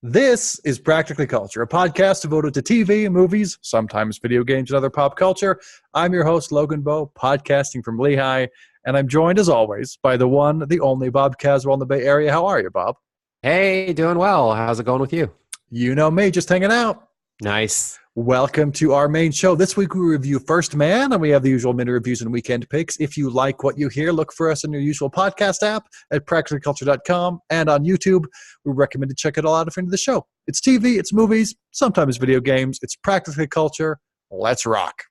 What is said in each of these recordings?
This is Practically Culture, a podcast devoted to TV, movies, sometimes video games, and other pop culture. I'm your host, Logan Bowe, podcasting from Lehigh, and I'm joined, as always, by the one, the only Bob Caswell in the Bay Area. How are you, Bob? Hey, doing well. How's it going with you? You know me, just hanging out. Nice. Welcome to our main show. This week we review First Man, and we have the usual mini reviews and weekend picks. If you like what you hear, look for us in your usual podcast app at practicalculture.com, and on YouTube. We recommend to check it all out if you're into the show. It's TV, it's movies, sometimes video games. It's Practically Culture. Let's rock.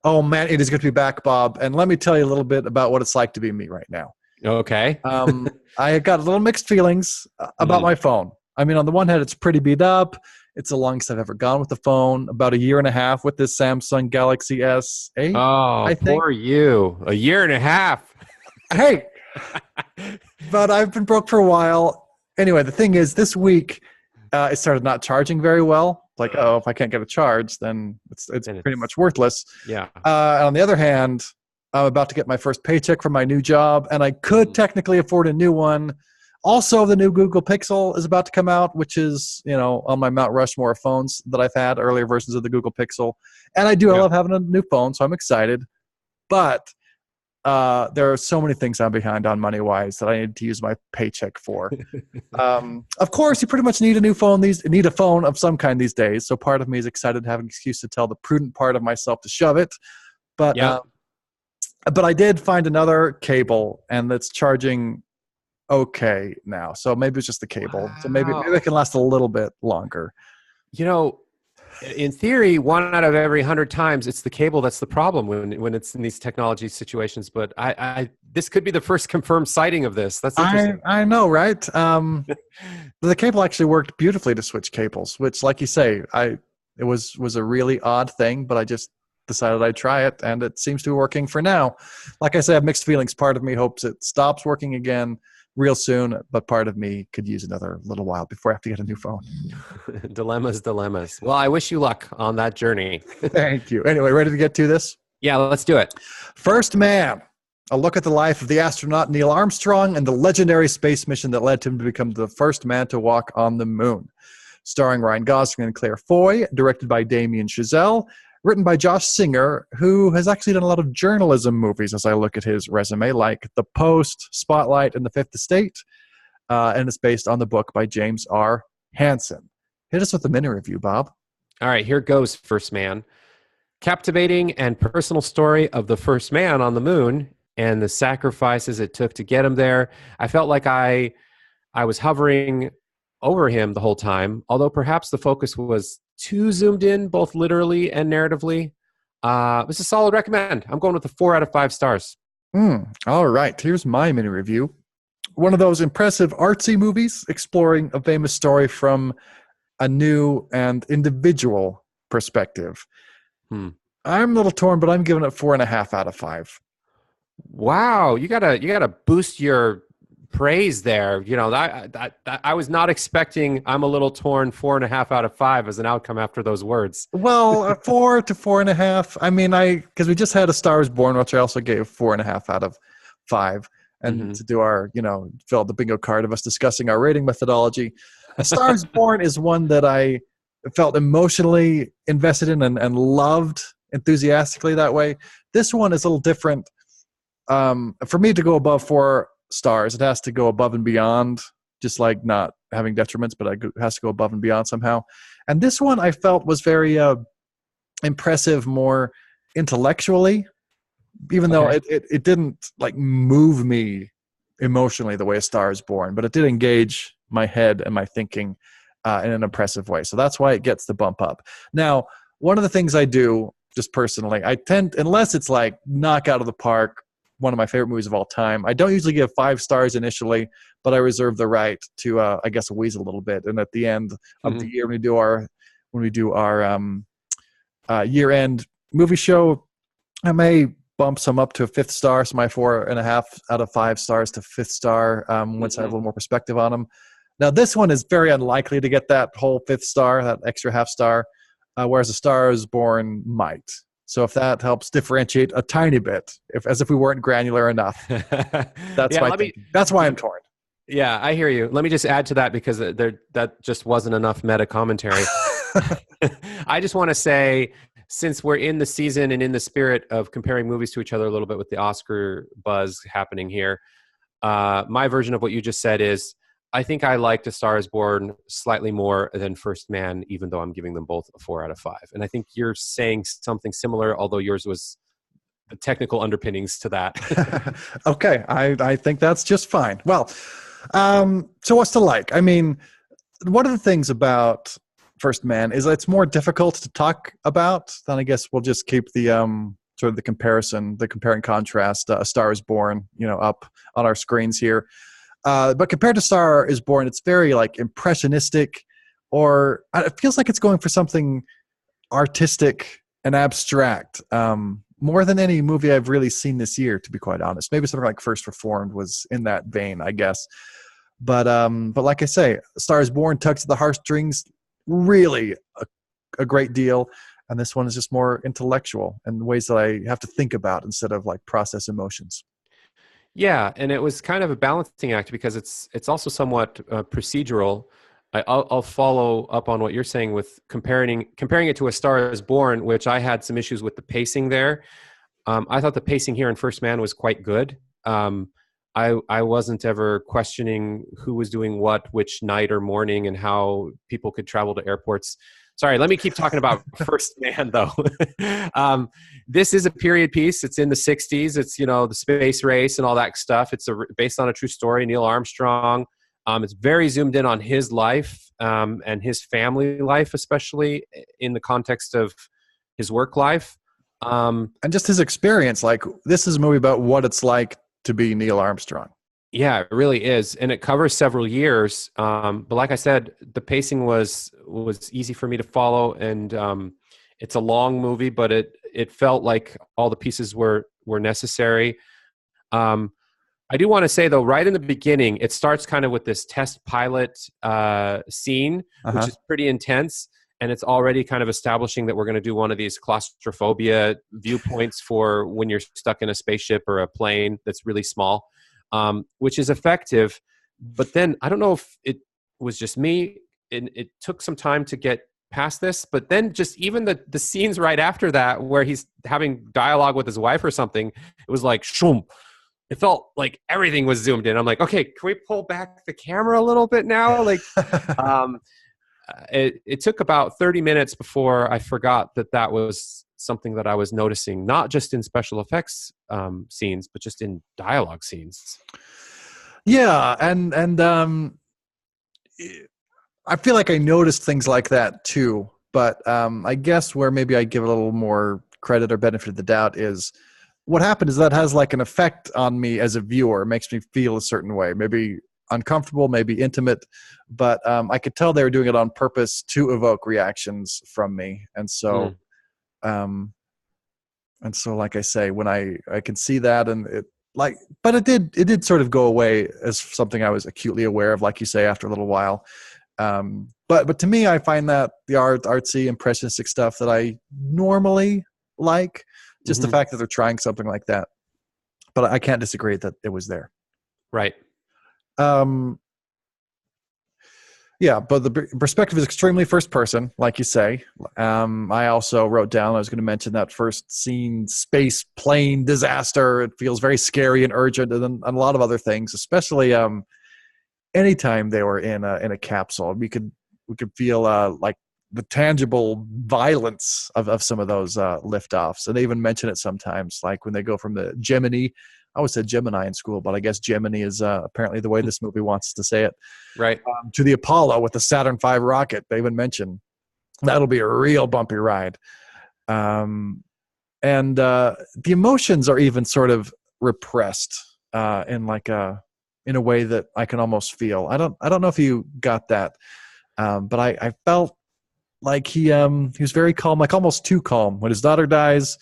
Oh, man, it is good to be back, Bob. And let me tell you a little bit about what it's like to be me right now. Okay. I got a little mixed feelings about my phone. I mean, on the one hand, it's pretty beat up. It's the longest I've ever gone with the phone. About a year and a half with this Samsung Galaxy S8. Oh, I think. Poor you. A year and a half. Hey, but I've been broke for a while. Anyway, the thing is, this week, it started not charging very well. Like, oh, if I can't get a charge, then it's pretty much worthless. Yeah. On the other hand, I'm about to get my first paycheck from my new job, and I could technically afford a new one. Also, the new Google Pixel is about to come out, which is, on my Mount Rushmore of phones that I've had, earlier versions of the Google Pixel. And I love having a new phone, so I'm excited. But there are so many things I'm behind on money-wise that I need to use my paycheck for. Of course, you pretty much need a new phone. Need a phone of some kind these days. So part of me is excited to have an excuse to tell the prudent part of myself to shove it. But I did find another cable, and that's charging okay now. So maybe it's just the cable. Wow. So maybe it can last a little bit longer. In theory, 1 out of every 100 times, it's the cable that's the problem when it's in these technology situations. But I this could be the first confirmed sighting of this. That's interesting. I know, right? The cable actually worked beautifully to switch cables, which, like you say, it was a really odd thing, but I just decided I'd try it, and it seems to be working for now. Like I said, I have mixed feelings. Part of me hopes it stops working again real soon, but part of me could use another little while before I have to get a new phone. Dilemmas. Well, I wish you luck on that journey. Thank you. Anyway, ready to get to this? Yeah, let's do it. First Man, a look at the life of the astronaut Neil Armstrong and the legendary space mission that led him to become the first man to walk on the moon. Starring Ryan Gosling and Claire Foy, directed by Damien Chazelle, written by Josh Singer, who has actually done a lot of journalism movies as I look at his resume, like The Post, Spotlight, and The Fifth Estate, and it's based on the book by James R. Hansen. Hit us with a mini review, Bob. All right, here goes, First Man. Captivating and personal story of the first man on the moon and the sacrifices it took to get him there. I felt like I was hovering over him the whole time, although perhaps the focus was too zoomed in, both literally and narratively. It's a solid recommend. I'm going with a 4 out of 5 stars. All right, here's my mini review. One of those impressive artsy movies exploring a famous story from a new and individual perspective. I'm a little torn, but I'm giving it 4.5 out of 5. Wow, you gotta boost your praise there. I was not expecting. I'm a little torn. 4.5 out of 5 as an outcome after those words. Well, 4 to 4.5. I mean, because we just had A Star Is Born, which I also gave 4.5 out of 5, and to do our, fill out the bingo card of us discussing our rating methodology. A Star Is Born is one that I felt emotionally invested in and loved enthusiastically that way. This one is a little different. For me to go above 4 stars, it has to go above and beyond, just like not having detriments, but it has to go above and beyond somehow. And this one I felt was very impressive, more intellectually, even though it didn't like move me emotionally the way A Star Is Born, but it did engage my head and my thinking in an impressive way. So that's why it gets the bump up. Now, one of the things I do just personally, I tend, unless it's like knock out of the park, one of my favorite movies of all time, I don't usually give 5 stars initially, but I reserve the right to, I guess, wheeze a little bit. And at the end of the year, when we do our year-end movie show, I may bump some up to a 5th star, so my 4.5 out of 5 stars to 5th star once I have a little more perspective on them. Now, this one is very unlikely to get that whole 5th star, that extra half star, whereas A Star Is Born might. So if that helps differentiate a tiny bit, as if we weren't granular enough, that's why I'm torn. Yeah, I hear you. Let me just add to that because that just wasn't enough meta commentary. I just want to say, since we're in the season and in the spirit of comparing movies to each other a little bit with the Oscar buzz happening here, my version of what you just said is, I think I liked A Star is Born slightly more than First Man, even though I'm giving them both a 4 out of 5. And I think you're saying something similar, although yours was the technical underpinnings to that. Okay, I think that's just fine. Well, so what's to like? I mean, one of the things about First Man is that it's more difficult to talk about. Then I guess we'll just keep the sort of the comparison, the compare and contrast. A Star is Born, up on our screens here. But compared to Star is Born, it's very like impressionistic, or it feels like it's going for something artistic and abstract. More than any movie I've really seen this year, to be quite honest. Maybe something like First Reformed was in that vein, I guess. But like I say, Star is Born tugs at the heartstrings really a great deal, and this one is just more intellectual in ways that I have to think about instead of like process emotions. Yeah, and it was kind of a balancing act because it's also somewhat procedural. I'll follow up on what you're saying with comparing it to A Star is Born, which I had some issues with the pacing there. I thought the pacing here in First Man was quite good. I wasn't ever questioning who was doing what, which night or morning, and how people could travel to airports. Sorry, let me keep talking about First Man, though. This is a period piece. It's in the 60s. It's, the space race and all that stuff. It's based on a true story, Neil Armstrong. It's very zoomed in on his life and his family life, especially in the context of his work life. And just his experience. Like, this is a movie about what it's like to be Neil Armstrong. Yeah, it really is. And it covers several years. But like I said, the pacing was easy for me to follow. And it's a long movie, but it felt like all the pieces were necessary. I do want to say, though, right in the beginning, it starts kind of with this test pilot scene, which is pretty intense. And it's already kind of establishing that we're going to do one of these claustrophobia viewpoints for when you're stuck in a spaceship or a plane that's really small, which is effective. But then I don't know if it was just me, and it took some time to get past this. But then just even the scenes right after that, where he's having dialogue with his wife or something, it was like, shoom. It felt like everything was zoomed in. I'm like, okay, can we pull back the camera a little bit now? Like, it took about 30 minutes before I forgot that was something that I was noticing, not just in special effects scenes, but just in dialogue scenes. Yeah, and I feel like I noticed things like that too. But I guess where maybe I give a little more credit or benefit of the doubt is what happened is that has like an effect on me as a viewer. It makes me feel a certain way, maybe uncomfortable, maybe intimate, but I could tell they were doing it on purpose to evoke reactions from me. And so, like I say, when I can see that, and but it did sort of go away as something I was acutely aware of, like you say, after a little while. But to me, I find that the artsy, impressionistic stuff that I normally like, just the fact that they're trying something like that. But I can't disagree that it was there. Right. Yeah, but the perspective is extremely first person, like you say. I also wrote down, I was going to mention that first scene, space plane disaster. It feels very scary and urgent, and then a lot of other things, especially anytime they were in a capsule. We could feel like the tangible violence of some of those liftoffs. And they even mention it sometimes, like when they go from the Gemini. I always said Gemini in school, but I guess Gemini is apparently the way this movie wants to say it. Right. To the Apollo with the Saturn V rocket. They even mention that'll be a real bumpy ride. And the emotions are even sort of repressed in a way that I can almost feel. I don't know if you got that, but I felt like he was very calm, like almost too calm. When his daughter dies,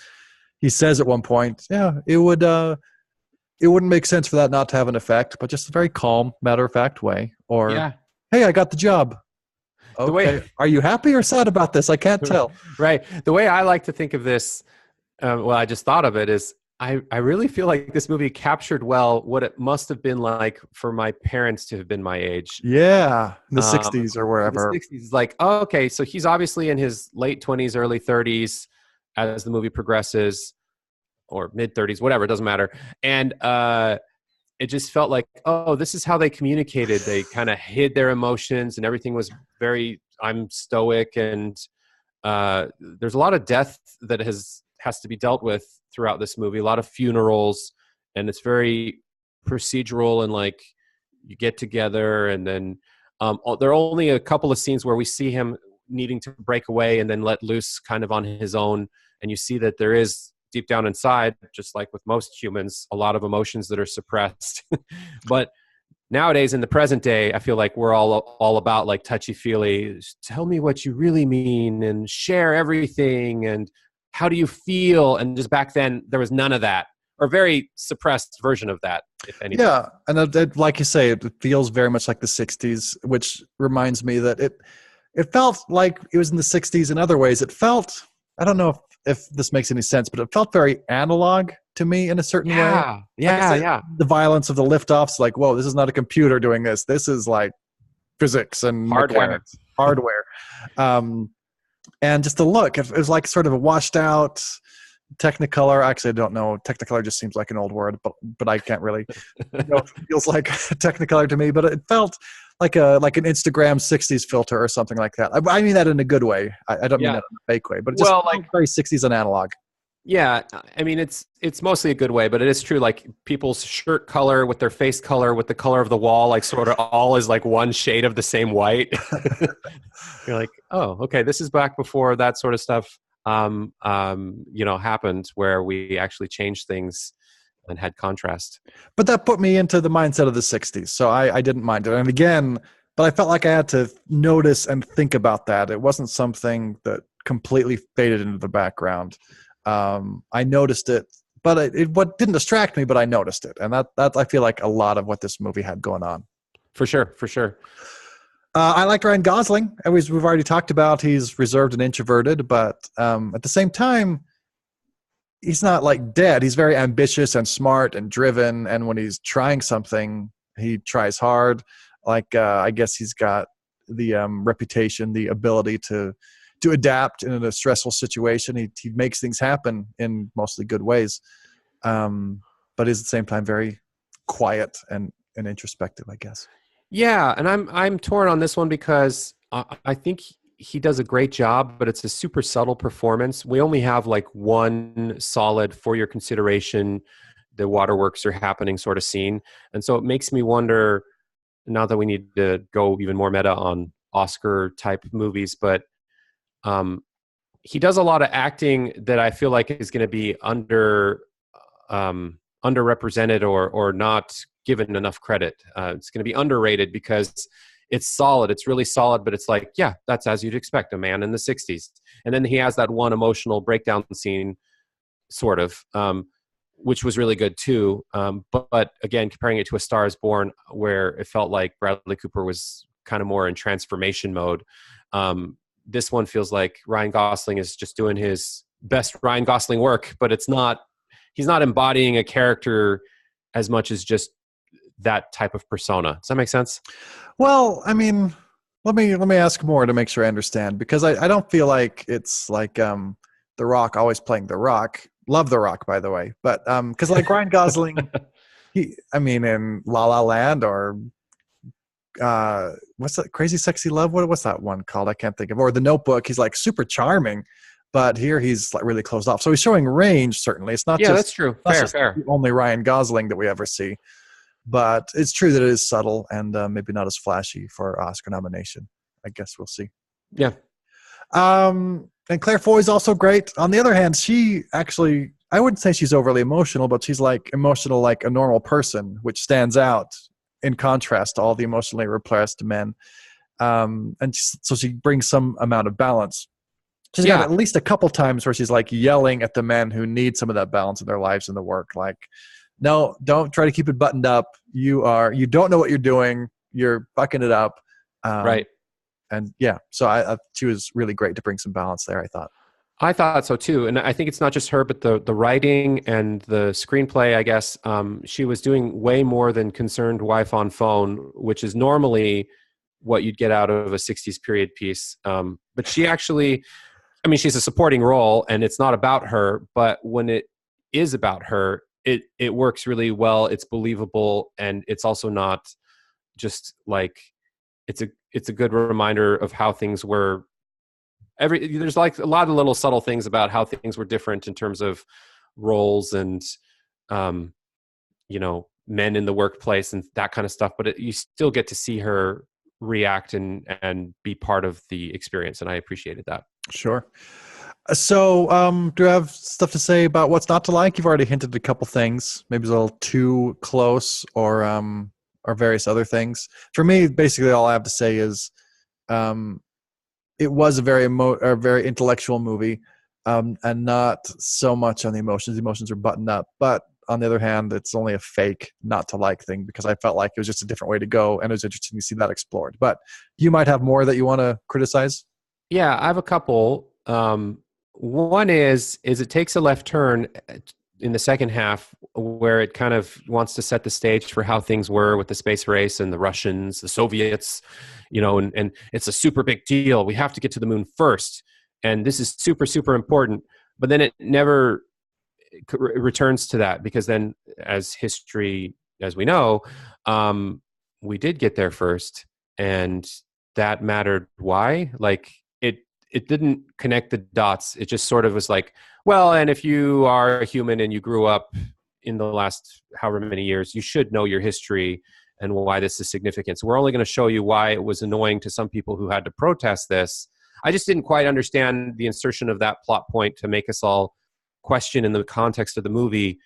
he says at one point, "Yeah, it wouldn't make sense for that not to have an effect," but just a very calm, matter-of-fact way. Or, yeah. "Hey, I got the job." Okay, are you happy or sad about this? I can't tell. Right. The way I like to think of this, I just thought of it, is I really feel like this movie captured well what it must have been like for my parents to have been my age. Yeah, in the Um, 60s or in the wherever. 60s, like, oh, okay, so he's obviously in his late 20s, early 30s as the movie progresses, or mid 30s, whatever, it doesn't matter. And it just felt like, oh, this is how they communicated. They kind of hid their emotions, and everything was very, I'm stoic, and there's a lot of death that has to be dealt with throughout this movie. A lot of funerals, and it's very procedural, and like you get together, and then there are only a couple of scenes where we see him needing to break away and then let loose kind of on his own, and you see that there is deep down inside, just like with most humans, a lot of emotions that are suppressed. But nowadays in the present day, I feel like we're all about like touchy-feely, tell me what you really mean and share everything and how do you feel. And just back then there was none of that, or very suppressed version of that, if anything. Yeah, and like you say, it feels very much like the 60s, which reminds me that it felt like it was in the 60s in other ways. It felt, I don't know if this makes any sense, but it felt very analog to me in a certain way. Like I said, the violence of the liftoffs, like, whoa, this is not a computer doing this. This is like physics and Hardware. mechanics, hardware. And just the look, it was like sort of a washed out Technicolor. Actually, I don't know. Technicolor just seems like an old word, but I can't really know if it feels like Technicolor to me. But it felt like an Instagram 60s filter or something like that. I mean that in a good way. I don't mean that in a fake way, but it just felt like very 60s and analog. Yeah, I mean it's mostly a good way, but it is true. Like people's shirt color with their face color with the color of the wall, like sort of all is like one shade of the same white. You're like, oh, okay, this is back before that sort of stuff, happened, where we actually changed things and had contrast. But that put me into the mindset of the 60s, so I didn't mind it. And again, but I felt like I had to notice and think about that. It wasn't something that completely faded into the background. I noticed it, but it didn't distract me, but I noticed it. And that I feel like a lot of what this movie had going on. For sure. I liked Ryan Gosling. We've already talked about he's reserved and introverted, but at the same time, he's not like dead. He's very ambitious and smart and driven. And when he's trying something, he tries hard. Like, I guess he's got the reputation, the ability to adapt in a stressful situation. He makes things happen in mostly good ways, but is at the same time very quiet and introspective, I guess. Yeah, and I'm torn on this one because I think he does a great job, but it's a super subtle performance. We only have like one solid for your consideration, the waterworks are happening sort of scene, and so it makes me wonder. Not that we need to go even more meta on Oscar type movies, but he does a lot of acting that I feel like is going to be underrepresented or not given enough credit. It's going to be underrated because it's solid. It's really solid, but it's like, yeah, that's as you'd expect, a man in the 60s. And then he has that one emotional breakdown scene, sort of, which was really good too. But again, comparing it to A Star is Born, where it felt like Bradley Cooper was kind of more in transformation mode. This one feels like Ryan Gosling is just doing his best Ryan Gosling work, but he's not embodying a character as much as just that type of persona. Does that make sense? Well, I mean, let me ask more to make sure I understand, because I don't feel like it's like The Rock always playing The Rock. Love The Rock, by the way, but because like Ryan Gosling, in La La Land or what's that, Crazy Sexy Love? What's that one called? I can't think of. Or The Notebook. He's like super charming, but here he's like really closed off. So he's showing range. Certainly, it's not. Yeah, just, that's true. Fair. The only Ryan Gosling that we ever see, but it's true that it is subtle and maybe not as flashy for Oscar nomination. I guess we'll see. Yeah. And Claire Foy's also great. On the other hand, she actually, I wouldn't say she's overly emotional, but she's like emotional like a normal person, which stands out in contrast to all the emotionally repressed men. So she brings some amount of balance. She's got at least a couple times where she's like yelling at the men who need some of that balance in their lives and the work. Like, no, don't try to keep it buttoned up. You don't know what you're doing. You're fucking it up. Right. And yeah, so she was really great to bring some balance there, I thought. I thought so too, and I think it's not just her, but the writing and the screenplay. I guess she was doing way more than concerned wife on phone, which is normally what you'd get out of a '60s period piece. But she actually, I mean, she's a supporting role, and it's not about her. But when it is about her, it works really well. It's believable, and it's also not just like it's a good reminder of how things were. There's like a lot of little subtle things about how things were different in terms of roles and um men in the workplace and that kind of stuff, but you still get to see her react and be part of the experience, and I appreciated that. Sure. So, do you have stuff to say about what's not to like? You've already hinted at a couple things, maybe it's a little too close, or various other things. For me, basically, all I have to say is, it was a very intellectual movie, and not so much on the emotions. The emotions are buttoned up, but on the other hand, it's only a fake not to like thing because I felt like it was just a different way to go, and it was interesting to see that explored. But you might have more that you want to criticize. Yeah, I have a couple. One is it takes a left turn in the second half where it kind of wants to set the stage for how things were with the space race and the Russians, the Soviets, and it's a super big deal. We have to get to the moon first, and this is super, super important. But then it never returns to that, because then, as history, as we know, we did get there first, and that mattered. Why? Like it didn't connect the dots. It just sort of was like, well, and if you are a human and you grew up in the last however many years, you should know your history and why this is significant. So we're only going to show you why it was annoying to some people who had to protest this. I just didn't quite understand the insertion of that plot point to make us all question, in the context of the movie,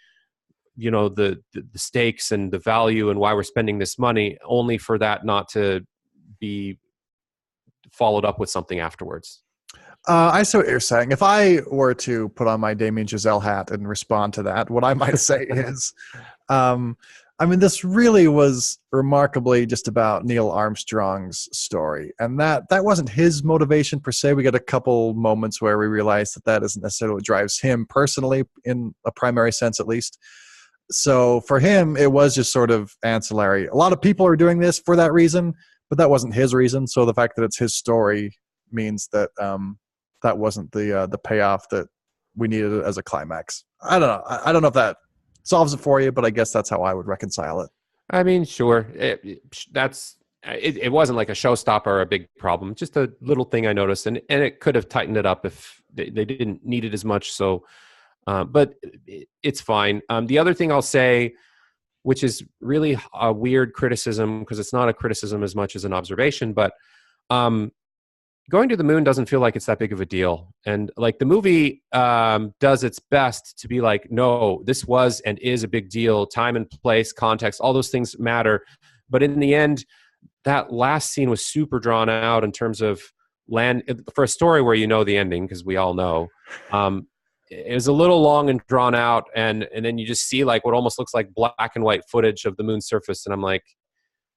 the stakes and the value and why we're spending this money, only for that not to be followed up with something afterwards. I see what you're saying. If I were to put on my Damien Chazelle hat and respond to that, what I might say is, this really was remarkably just about Neil Armstrong's story. And that wasn't his motivation per se. We get a couple moments where we realize that isn't necessarily what drives him personally, in a primary sense at least. So for him, it was just sort of ancillary. A lot of people are doing this for that reason, but that wasn't his reason. So the fact that it's his story means that that wasn't the payoff that we needed as a climax. I don't know. I don't know if that solves it for you, but I guess that's how I would reconcile it. I mean, sure. It wasn't like a showstopper or a big problem. Just a little thing I noticed, and it could have tightened it up if they didn't need it as much. So, but it's fine. The other thing I'll say, which is really a weird criticism, because it's not a criticism as much as an observation, but going to the moon doesn't feel like it's that big of a deal. And like the movie does its best to be like, no, this was and is a big deal. Time and place, context, all those things matter. But in the end, that last scene was super drawn out in terms of land for a story where the ending, because we all know. It was a little long and drawn out, and then you just see like what almost looks like black and white footage of the moon's surface, and I'm like,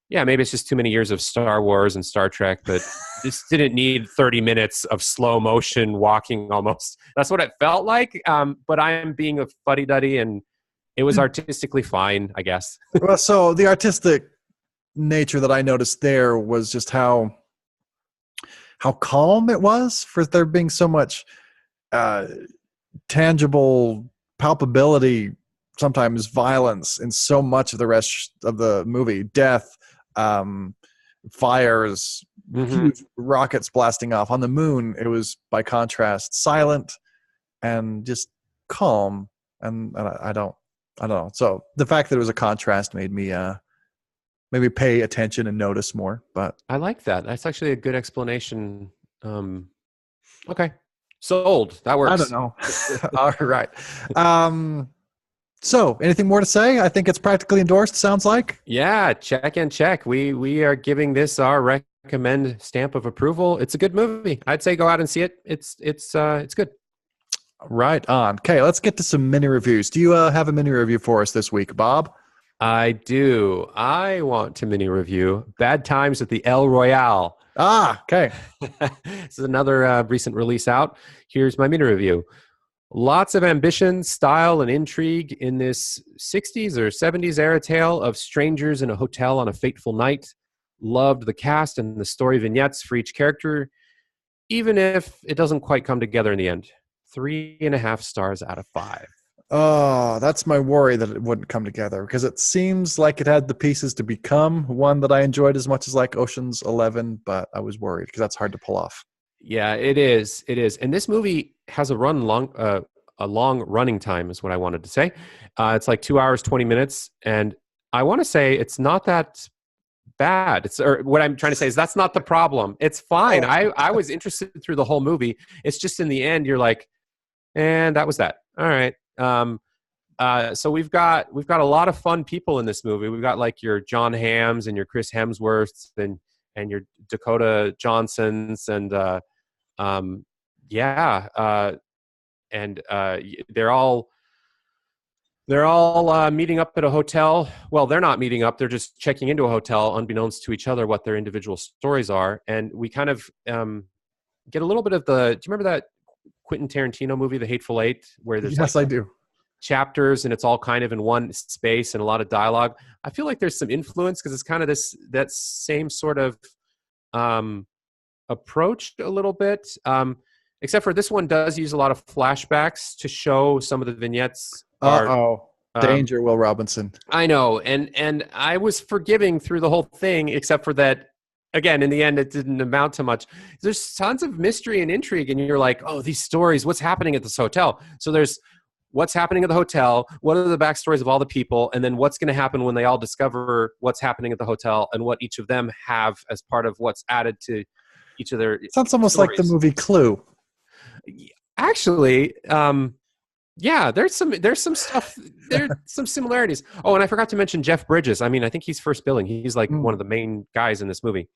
yeah, maybe it's just too many years of Star Wars and Star Trek, but this didn't need 30 minutes of slow motion walking almost. That's what it felt like. But I am being a fuddy-duddy, and it was artistically fine, I guess. Well, so the artistic nature that I noticed there was just how calm it was, for there being so much tangible palpability, sometimes violence in so much of the rest of the movie. Death, fires, huge rockets blasting off. On the moon, it was by contrast silent and just calm, and I don't know. So the fact that it was a contrast made me maybe pay attention and notice more. But I like that. That's actually a good explanation. Okay, sold. That works. I don't know. All right. So, anything more to say? I think it's practically endorsed, sounds like. Yeah, check and check. We are giving this our recommend stamp of approval. It's a good movie. I'd say go out and see it. It's good. Right on. Okay, let's get to some mini reviews. Do you have a mini review for us this week, Bob? I do. I want to mini review Bad Times at the El Royale. Ah, okay. This is another recent release out. Here's my mini review. Lots of ambition, style, and intrigue in this 60s or 70s era tale of strangers in a hotel on a fateful night. Loved the cast and the story vignettes for each character, even if it doesn't quite come together in the end. 3.5 stars out of 5. Oh, that's my worry that it wouldn't come together because it seems like it had the pieces to become one that I enjoyed as much as like Ocean's 11, but I was worried because that's hard to pull off. Yeah, it is. It is. And this movie has a long running time is what I wanted to say. It's like 2 hours, 20 minutes. And I want to say it's not that bad. Or what I'm trying to say is that's not the problem. It's fine. Oh. I was interested through the whole movie. It's just in the end, you're like, and that was that. All right. So we've got a lot of fun people in this movie. We've got like your John Hams and your Chris Hemsworths and your Dakota Johnsons and yeah, and they're all meeting up at a hotel. Well, they're not meeting up; they're just checking into a hotel, unbeknownst to each other, what their individual stories are. And we kind of get a little bit of the. Do you remember that Quentin Tarantino movie, The Hateful Eight, where there's Yes, I do. chapters and it's all kind of in one space and a lot of dialogue? I feel like there's some influence because it's kind of that same sort of approach a little bit, except for this one does use a lot of flashbacks to show some of the vignettes are danger, Will Robinson. I know, and I was forgiving through the whole thing, except for that, again, in the end, it didn't amount to much. There's tons of mystery and intrigue, and you're like, oh, these stories, what's happening at this hotel? So there's what's happening at the hotel, what are the backstories of all the people, and then what's going to happen when they all discover what's happening at the hotel and what each of them have as part of what's added to each of their Sounds almost stories. like the movie Clue. Actually, yeah, there's some stuff, there's some similarities. Oh, and I forgot to mention Jeff Bridges. I mean, I think he's first billing. He's like one of the main guys in this movie.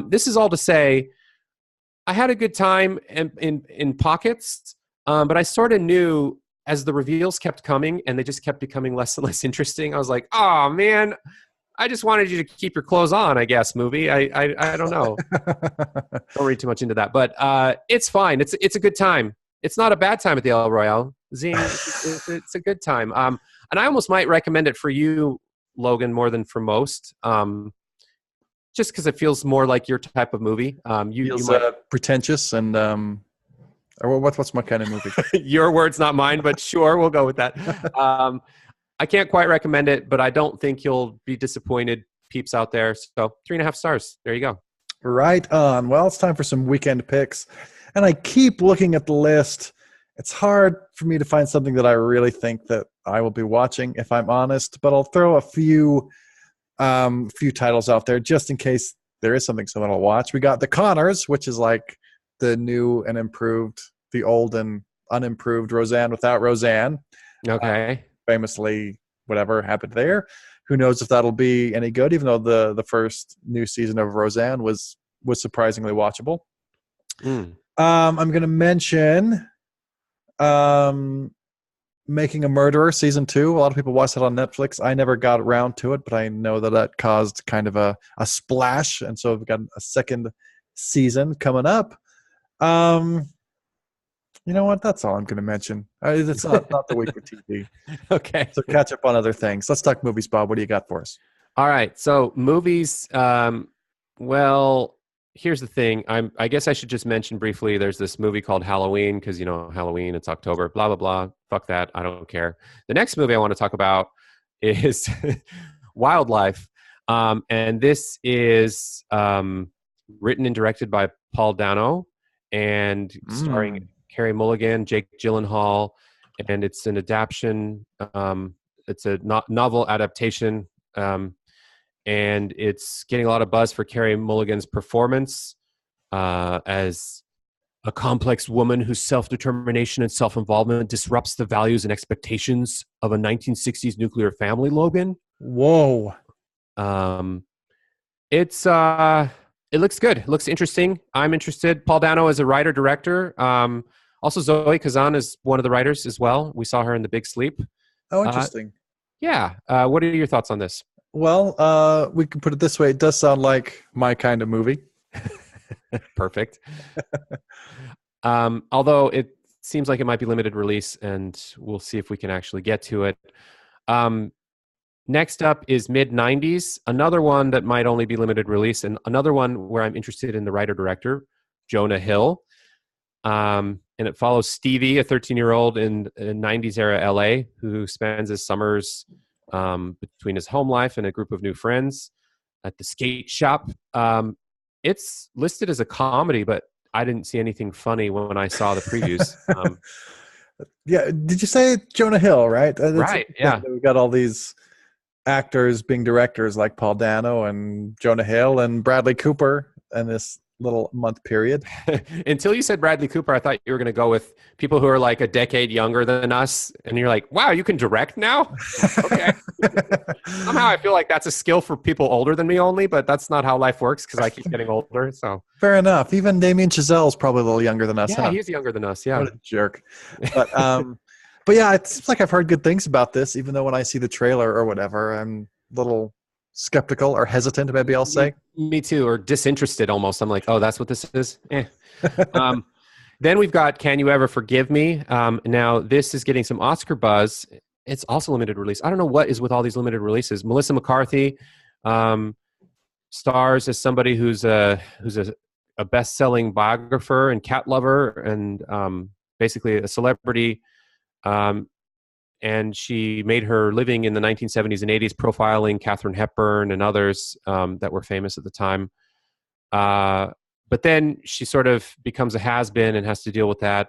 This is all to say, I had a good time in pockets, but I sort of knew as the reveals kept coming and they just kept becoming less and less interesting. I was like, oh man, I just wanted you to keep your clothes on, I guess, movie. I don't know. Don't read too much into that, but it's fine. It's a good time. It's not a bad time at the El Royale. Zine, it's a good time. And I almost might recommend it for you, Logan, more than for most. Just because it feels more like your type of movie. Feels pretentious and or what's my kind of movie? Your words, not mine, but sure, we'll go with that. I can't quite recommend it, but I don't think you'll be disappointed, peeps out there. So 3.5 stars. There you go. Right on. Well, it's time for some weekend picks. And I keep looking at the list. It's hard for me to find something that I really think that I will be watching, if I'm honest. But I'll throw a few titles out there just in case there is something someone will watch. We got The Connors, which is like the new and improved, the old and unimproved Roseanne without Roseanne. Okay. Famously, whatever happened there. Who knows if that'll be any good, even though the first new season of Roseanne was surprisingly watchable. I'm going to mention Making a Murderer season 2. A lot of people watched it on Netflix. I never got around to it, but I know that caused kind of a splash, and so we've got a second season coming up. You know what? That's all I'm going to mention. It's not the week for TV. Okay. So catch up on other things. Let's talk movies, Bob. What do you got for us? All right. So movies. Well, here's the thing. I guess I should just mention briefly. There's this movie called Halloween because Halloween. It's October. Blah blah blah. Fuck that. I don't care. The next movie I want to talk about is Wildlife, and this is written and directed by Paul Dano and starring Carey Mulligan, Jake Gyllenhaal, and it's an adaptation. It's a novel adaptation, and it's getting a lot of buzz for Carey Mulligan's performance as a complex woman whose self-determination and self-involvement disrupts the values and expectations of a 1960s nuclear family. Logan, whoa! It looks good. It looks interesting. I'm interested. Paul Dano is a writer-director. Also, Zoe Kazan is one of the writers as well. We saw her in The Big Sleep. Oh, interesting. Yeah. What are your thoughts on this? Well, we can put it this way. It does sound like my kind of movie. Perfect. Although it seems like it might be limited release, and we'll see if we can actually get to it. Next up is mid-90s, another one that might only be limited release, and another one where I'm interested in the writer-director, Jonah Hill. And it follows Stevie, a 13-year-old in 90s-era LA, who spends his summers between his home life and a group of new friends at the skate shop. It's listed as a comedy, but I didn't see anything funny when I saw the previews. Yeah, did you say Jonah Hill, right? Right, yeah. We got all these actors being directors like Paul Dano and Jonah Hill and Bradley Cooper in this little month period. Until you said Bradley Cooper, I thought you were going to go with people who are like a decade younger than us. And you're like, wow, you can direct now? Okay. Somehow I feel like that's a skill for people older than me only, but that's not how life works because I keep getting older. So fair enough. Even Damien Chazelle is probably a little younger than us. Yeah, he's younger than us. Yeah. What a jerk. But yeah, it seems like I've heard good things about this, even though when I see the trailer or whatever, I'm a little skeptical or hesitant, maybe I'll say. Me too, or disinterested almost. I'm like, oh, that's what this is? Then we've got Can You Ever Forgive Me? Now, this is getting some Oscar buzz. It's also limited release. I don't know what is with all these limited releases. Melissa McCarthy stars as somebody who's a best-selling biographer and cat lover and basically a celebrity. And she made her living in the 1970s and 80s profiling Katharine Hepburn and others that were famous at the time. But then she sort of becomes a has-been and has to deal with that.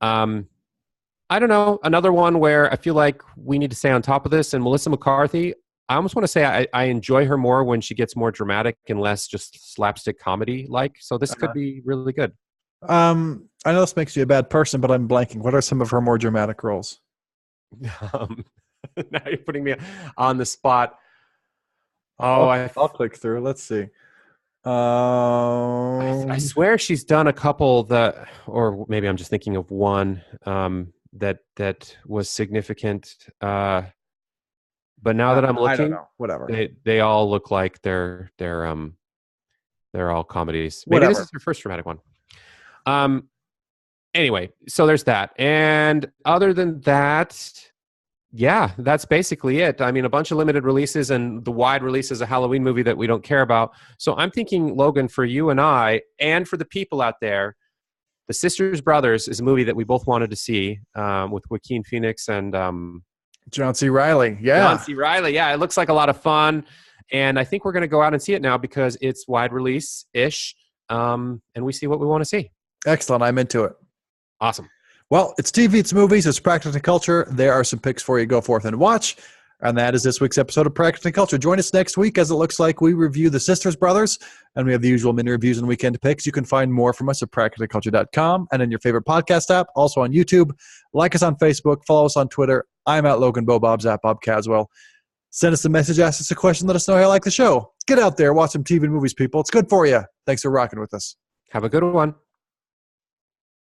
I don't know. Another one where I feel like we need to stay on top of this. And Melissa McCarthy, I almost want to say I enjoy her more when she gets more dramatic and less just slapstick comedy-like. So this could be really good. I know this makes you a bad person, but I'm blanking. What are some of her more dramatic roles? Now you're putting me on the spot. I'll click through. Let's see. I swear she's done a couple that, or maybe I'm just thinking of one that was significant. But now that I'm looking, I don't know. Whatever. They all look like they're all comedies. Maybe Whatever. This is her first dramatic one. Anyway, so there's that. And other than that, yeah, that's basically it. I mean, a bunch of limited releases and the wide release is a Halloween movie that we don't care about. So I'm thinking, Logan, for you and I, and for the people out there, The Sisters Brothers is a movie that we both wanted to see with Joaquin Phoenix and John C. Reilly. Yeah. John C. Reilly. Yeah, it looks like a lot of fun. And I think we're going to go out and see it now because it's wide release-ish. And we see what we want to see. Excellent. I'm into it. Awesome. Well, it's TV, it's movies, it's Practically Culture. There are some picks for you to go forth and watch. And that is this week's episode of Practically Culture. Join us next week as it looks like we review The Sisters Brothers. And we have the usual mini reviews and weekend picks. You can find more from us at practicallyculture.com and in your favorite podcast app. Also on YouTube. Like us on Facebook. Follow us on Twitter. I'm at Logan Bo. Bob's at Bob Caswell. Send us a message. Ask us a question. Let us know how you like the show. Get out there. Watch some TV and movies, people. It's good for you. Thanks for rocking with us. Have a good one.